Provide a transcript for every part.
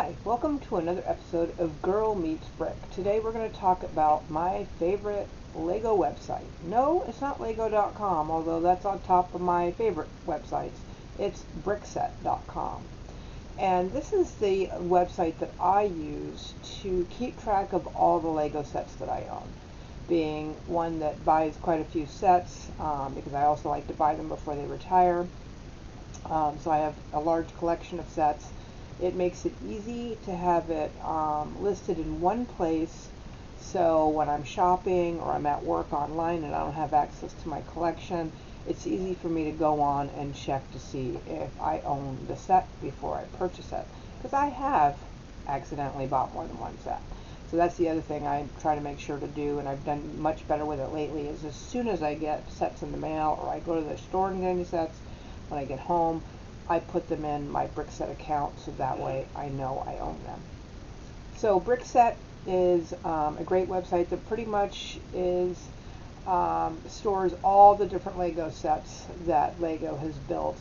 Hi, welcome to another episode of Girl Meets Brick. Today we're going to talk about my favorite Lego website. No, it's not Lego.com, although that's on top of my favorite websites. It's Brickset.com. And this is the website that I use to keep track of all the Lego sets that I own. Being one that buys quite a few sets, because I also like to buy them before they retire. So I have a large collection of sets. It makes it easy to have it listed in one place, so when I'm shopping or I'm at work online and I don't have access to my collection, it's easy for me to go on and check to see if I own the set before I purchase it, because I have accidentally bought more than one set. So that's the other thing I try to make sure to do, and I've done much better with it lately, is as soon as I get sets in the mail or I go to the store and get any sets, when I get home, I put them in my Brickset account, so that way I know I own them. So Brickset is a great website that pretty much stores all the different Lego sets that Lego has built.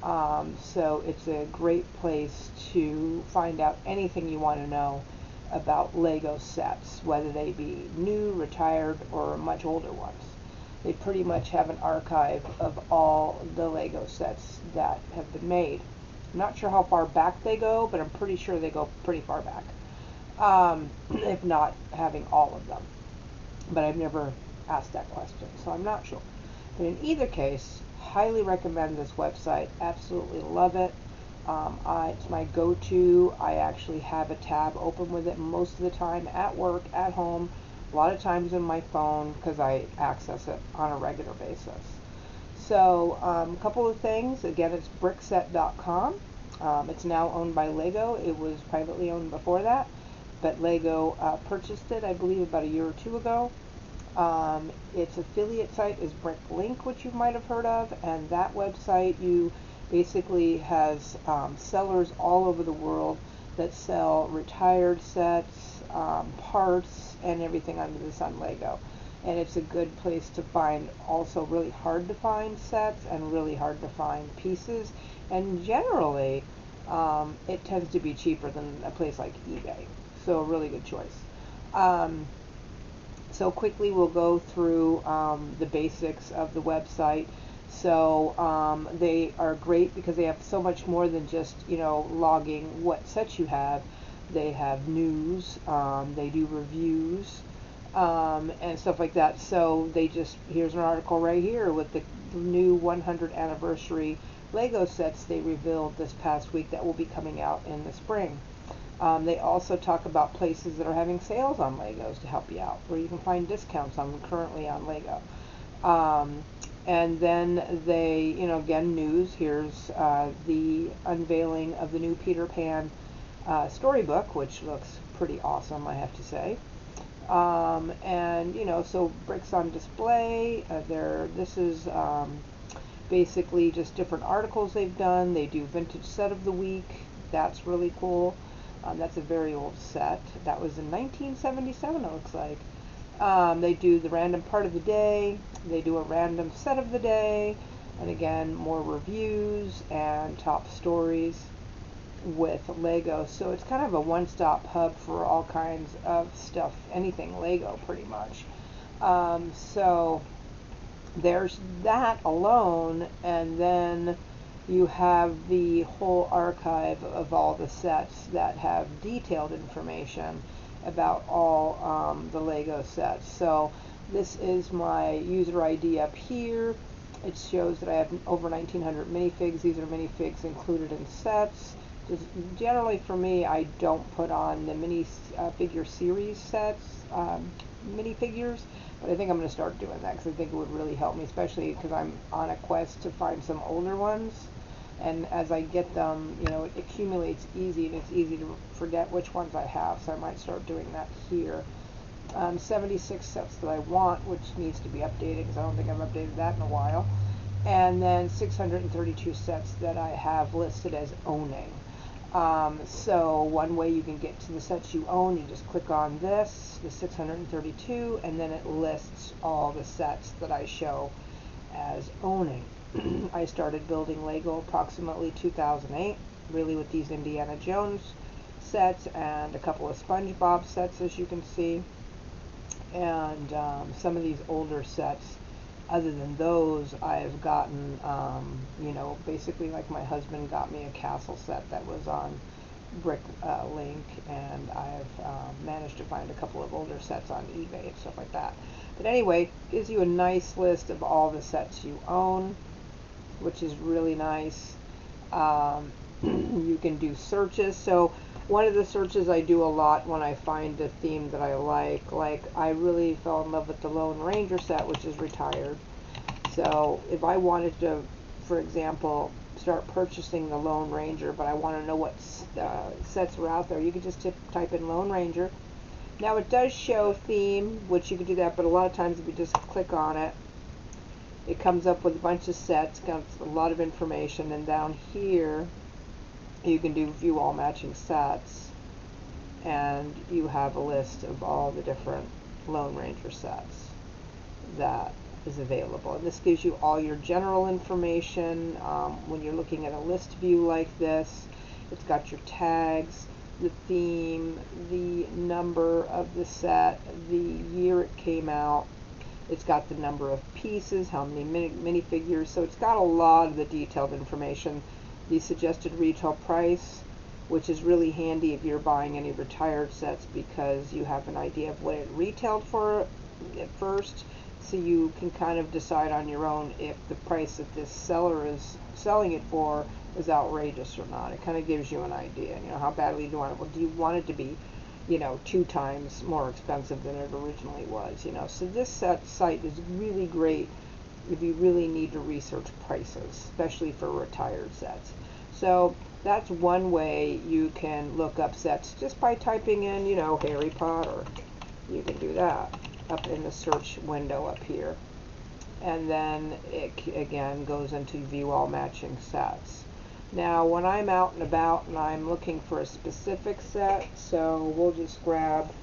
So it's a great place to find out anything you want to know about Lego sets, whether they be new, retired, or much older ones. They pretty much have an archive of all the Lego sets that have been made. I'm not sure how far back they go, but I'm pretty sure they go pretty far back, if not having all of them. But I've never asked that question, so I'm not sure. But in either case, highly recommend this website. Absolutely love it. It's my go-to. I actually have a tab open with it most of the time at work, at home, a lot of times in my phone, because I access it on a regular basis. So a couple of things. Again, it's Brickset.com. It's now owned by Lego. It was privately owned before that, but Lego purchased it, I believe, about a year or two ago. Its affiliate site is Bricklink, which you might have heard of, and that website basically has sellers all over the world that sell retired sets, parts, and everything under the sun Lego. And it's a good place to find also really hard to find sets and really hard to find pieces. And generally, it tends to be cheaper than a place like eBay. So a really good choice. So quickly we'll go through the basics of the website. So they are great because they have so much more than just, logging what sets you have. They have news, they do reviews, and stuff like that. So here's an article right here with the new 100th anniversary Lego sets they revealed this past week that will be coming out in the spring. They also talk about places that are having sales on Legos to help you out, where you can find discounts currently on Lego. And then they, again, news. Here's the unveiling of the new Peter Pan storybook, which looks pretty awesome, I have to say. And so bricks on display. This is basically just different articles they've done. They do vintage set of the week. That's really cool. That's a very old set. That was in 1977, it looks like. They do the random part of the day. They do a random set of the day. And again, more reviews and top stories with Lego. So it's kind of a one-stop hub for all kinds of stuff, anything Lego pretty much. So there's that alone, and then you have the whole archive of all the sets that have detailed information about all the Lego sets. So this is my user ID up here. It shows that I have over 1,900 minifigs. These are minifigs included in sets. Just generally for me, I don't put on the figure series sets, minifigures, but I think I'm going to start doing that because I think it would really help me, especially because I'm on a quest to find some older ones. And as I get them, it accumulates easy, and it's easy to forget which ones I have, so I might start doing that here. 76 sets that I want, which needs to be updated because I don't think I've updated that in a while. And then 632 sets that I have listed as owning. So one way you can get to the sets you own, you just click on this, the 632, and then it lists all the sets that I show as owning. I started building Lego approximately 2008, really with these Indiana Jones sets and a couple of SpongeBob sets, as you can see. And some of these older sets, other than those, I've gotten, you know, basically like my husband got me a castle set that was on Brickset, and I've managed to find a couple of older sets on eBay and stuff like that. But anyway, gives you a nice list of all the sets you own, which is really nice. You can do searches. So one of the searches I do a lot when I find a theme that I like I really fell in love with the Lone Ranger set, which is retired. So if I wanted to, for example, start purchasing the Lone Ranger, but I want to know what sets were out there, you could just type in Lone Ranger. Now it does show theme, which you could do that, but a lot of times if you just click on it, it comes up with a bunch of sets, got a lot of information, and down here you can do view all matching sets, and you have a list of all the different Lone Ranger sets that is available. And this gives you all your general information. When you're looking at a list view like this, it's got your tags, the theme, the number of the set, the year it came out. It's got the number of pieces, how many minifigures. So it's got a lot of the detailed information. The suggested retail price, which is really handy if you're buying any retired sets, because you have an idea of what it retailed for at first, so you can kind of decide on your own if the price that this seller is selling it for is outrageous or not. It kind of gives you an idea, you know, how badly do you want it. Well, do you want it to be, you know, 2 times more expensive than it originally was, you know. So this site is really great if you really need to research prices, especially for retired sets. So that's one way you can look up sets, just by typing in, you know, Harry Potter. You can do that up in the search window up here. And then it again goes into view all matching sets. Now when I'm out and about and I'm looking for a specific set, so we'll just grab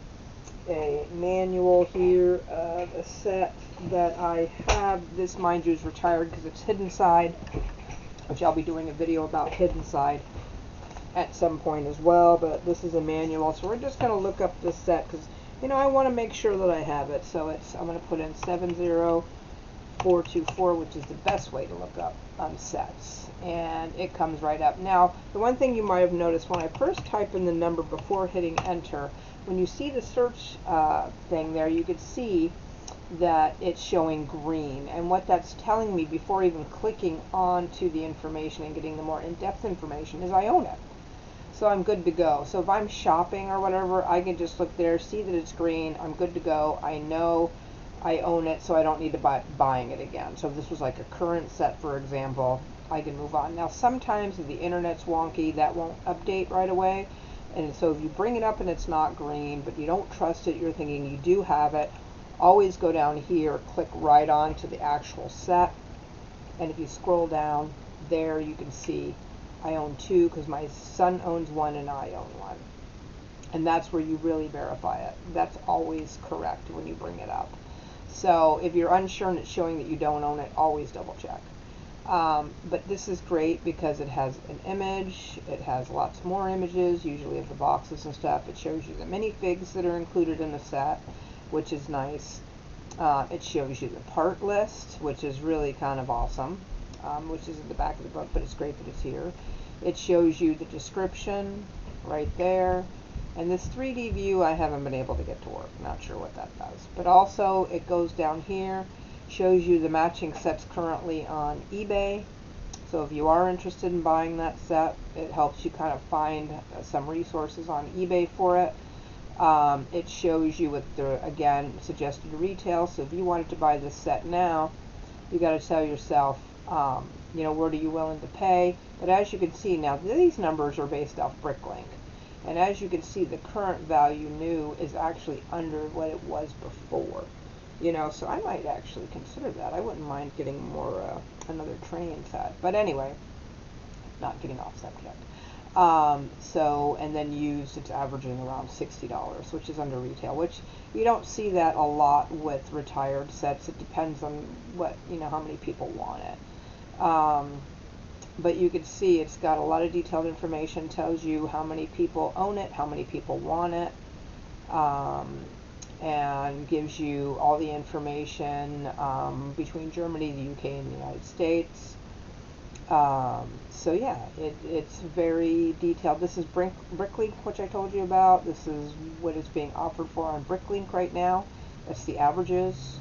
a manual here of a set that I have. This, mind you, is retired because it's Hidden Side, which I'll be doing a video about Hidden Side at some point as well, but this is a manual. So we're just going to look up this set because, you know, I want to make sure that I have it. So I'm going to put in 70424, which is the best way to look up sets, and it comes right up. Now, the one thing you might have noticed when I first type in the number before hitting enter, when you see the search thing there, you could see that it's showing green, and what that's telling me before even clicking onto the information and getting the more in-depth information is I own it. So I'm good to go. So if I'm shopping or whatever, I can just look there, see that it's green, I'm good to go. I know I own it, so I don't need to buying it again. So if this was like a current set, for example, I can move on. Now sometimes if the internet's wonky, that won't update right away. And so if you bring it up and it's not green, but you don't trust it, you're thinking you do have it, always go down here, click right on to the actual set. And if you scroll down there, you can see I own 2 because my son owns 1 and I own 1. And that's where you really verify it. That's always correct when you bring it up. So if you're unsure and it's showing that you don't own it, always double check. But this is great because it has an image, it has lots more images, usually of the boxes and stuff. It shows you the minifigs that are included in the set, which is nice. It shows you the part list, which is really kind of awesome, which is in the back of the book, but it's great that it's here. It shows you the description right there. And this 3D view I haven't been able to get to work. Not sure what that does. But also it goes down here, shows you the matching sets currently on eBay. So if you are interested in buying that set, it helps you kind of find some resources on eBay for it. It shows you with the, again, suggested retail. So if you wanted to buy this set now, you got to tell yourself, you know, what are you willing to pay? But as you can see now, these numbers are based off Bricklink. And as you can see, the current value new is actually under what it was before. You know, so I might actually consider that. I wouldn't mind getting more, another train set. But anyway, not getting off subject. So, and then used, it's averaging around $60, which is under retail, which you don't see that a lot with retired sets. It depends on what, you know, how many people want it. But you can see it's got a lot of detailed information, tells you how many people own it, how many people want it, and gives you all the information between Germany, the UK, and the United States. So yeah, it's very detailed. This is Bricklink, which I told you about. This is what is being offered for on Bricklink right now. That's the averages.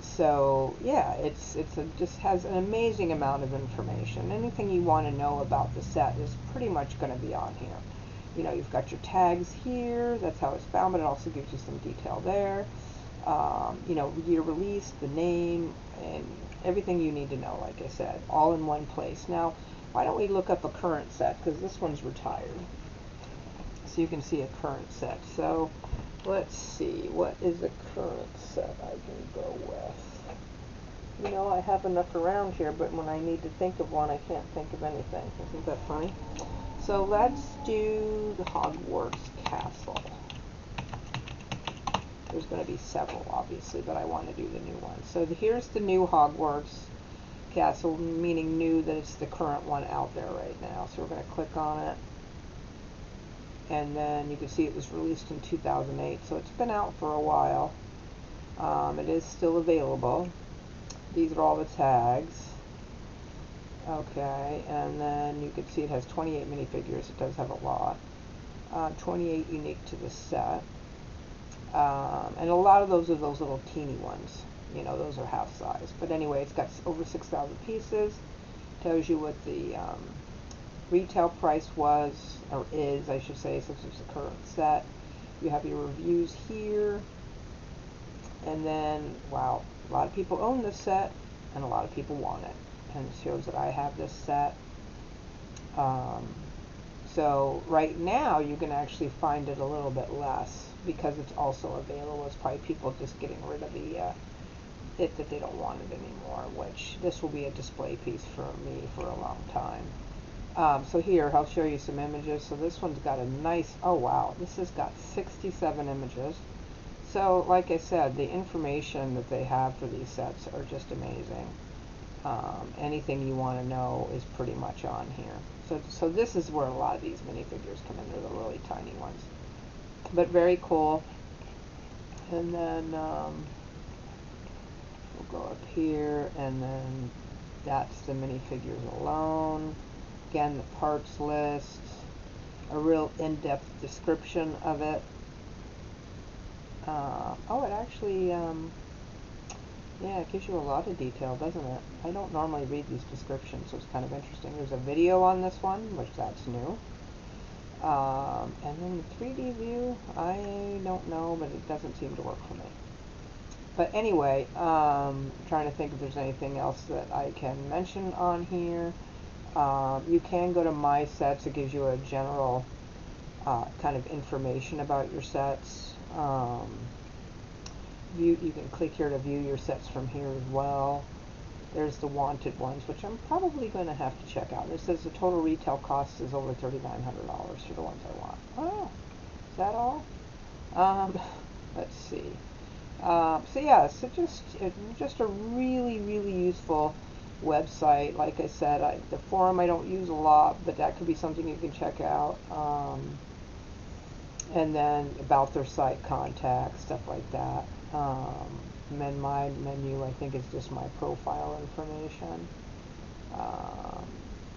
So yeah, just has an amazing amount of information. Anything you want to know about the set is pretty much going to be on here. You know, you've got your tags here. That's how it's bound, but it also gives you some detail there. You know, year release, the name, and everything you need to know, like I said, all in one place. Now, why don't we look up a current set, because this one's retired. So you can see a current set. So let's see, what is a current set I can go with? You know, I have enough around here, but when I need to think of one, I can't think of anything. Isn't that funny? So let's do the Hogwarts Castle. There's going to be several, obviously, but I want to do the new one. So here's the new Hogwarts Castle, meaning new, that it's the current one out there right now. So we're going to click on it. And then you can see it was released in 2008, so it's been out for a while. It is still available. These are all the tags. Okay, and then you can see it has 28 minifigures. It does have a lot. 28 unique to the set. And a lot of those are those little teeny ones. You know, those are half size. But anyway, it's got over 6,000 pieces. Tells you what the retail price was, or is, I should say, since it's a current set. You have your reviews here. And then, wow, a lot of people own this set, and a lot of people want it. And it shows that I have this set. So right now, you can actually find it a little bit less, because it's also available. It's probably people just getting rid of it that they don't want it anymore, which this will be a display piece for me for a long time. So here, I'll show you some images. So this one's got a nice, oh wow, this has got 67 images. So like I said, the information that they have for these sets are just amazing. Anything you want to know is pretty much on here. So this is where a lot of these minifigures come in. They're the really tiny ones. But very cool. And then we'll go up here, and then that's the minifigures alone. Again, the parts list, a real in-depth description of it. Oh, it actually, yeah, it gives you a lot of detail, doesn't it? I don't normally read these descriptions, so it's kind of interesting. There's a video on this one, which that's new. And then the 3D view, I don't know, but it doesn't seem to work for me. But anyway, trying to think if there's anything else that I can mention on here. You can go to My Sets. It gives you a general kind of information about your sets. You can click here to view your sets from here as well. There's the wanted ones, which I'm probably going to have to check out. It says the total retail cost is over $3,900 for the ones I want. Oh, is that all? Let's see. So yeah, so just a really, really useful website. Like I said, the forum I don't use a lot, but that could be something you can check out. And then about their site, contact, stuff like that. And my menu, I think, is just my profile information.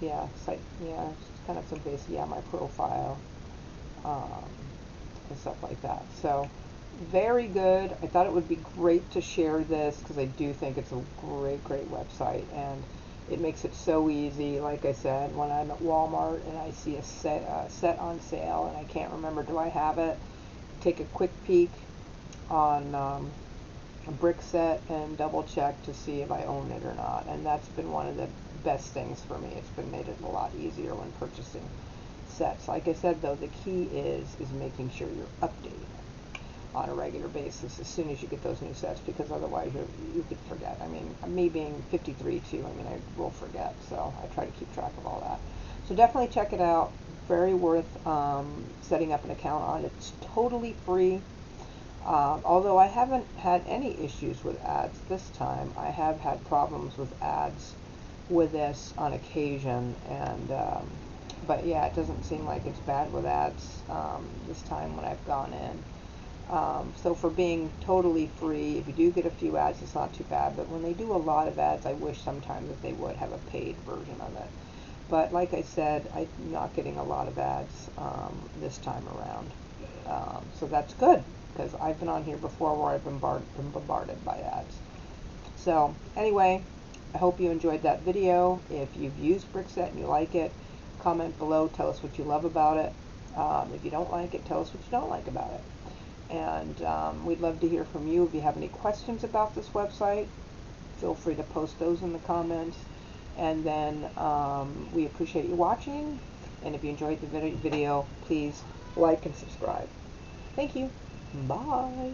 Yeah, site, yeah, just kind of some basic, yeah, my profile, and stuff like that. So, very good. I thought it would be great to share this, because I do think it's a great, great website, and it makes it so easy. Like I said, when I'm at Walmart and I see a set on sale and I can't remember, do I have it? Take a quick peek on a Brickset and double check to see if I own it or not. And that's been one of the best things for me. It's been made it a lot easier when purchasing sets. Like I said, though, the key is making sure you're updating on a regular basis as soon as you get those new sets, because otherwise you could forget. I mean, me being 53 too, I mean, I will forget, so I try to keep track of all that. So definitely check it out. Very worth setting up an account on. It's totally free. Although I haven't had any issues with ads this time. I have had problems with ads with this on occasion, and but yeah, it doesn't seem like it's bad with ads this time when I've gone in. So for being totally free, if you do get a few ads, it's not too bad. But when they do a lot of ads, I wish sometimes that they would have a paid version of it. But like I said, I'm not getting a lot of ads this time around. So that's good, because I've been on here before where I've been bombarded by ads. So anyway, I hope you enjoyed that video. If you've used Brickset and you like it, comment below, tell us what you love about it. If you don't like it, tell us what you don't like about it. And we'd love to hear from you. If you have any questions about this website, feel free to post those in the comments. And then we appreciate you watching. And if you enjoyed the video, please like and subscribe. Thank you. Bye.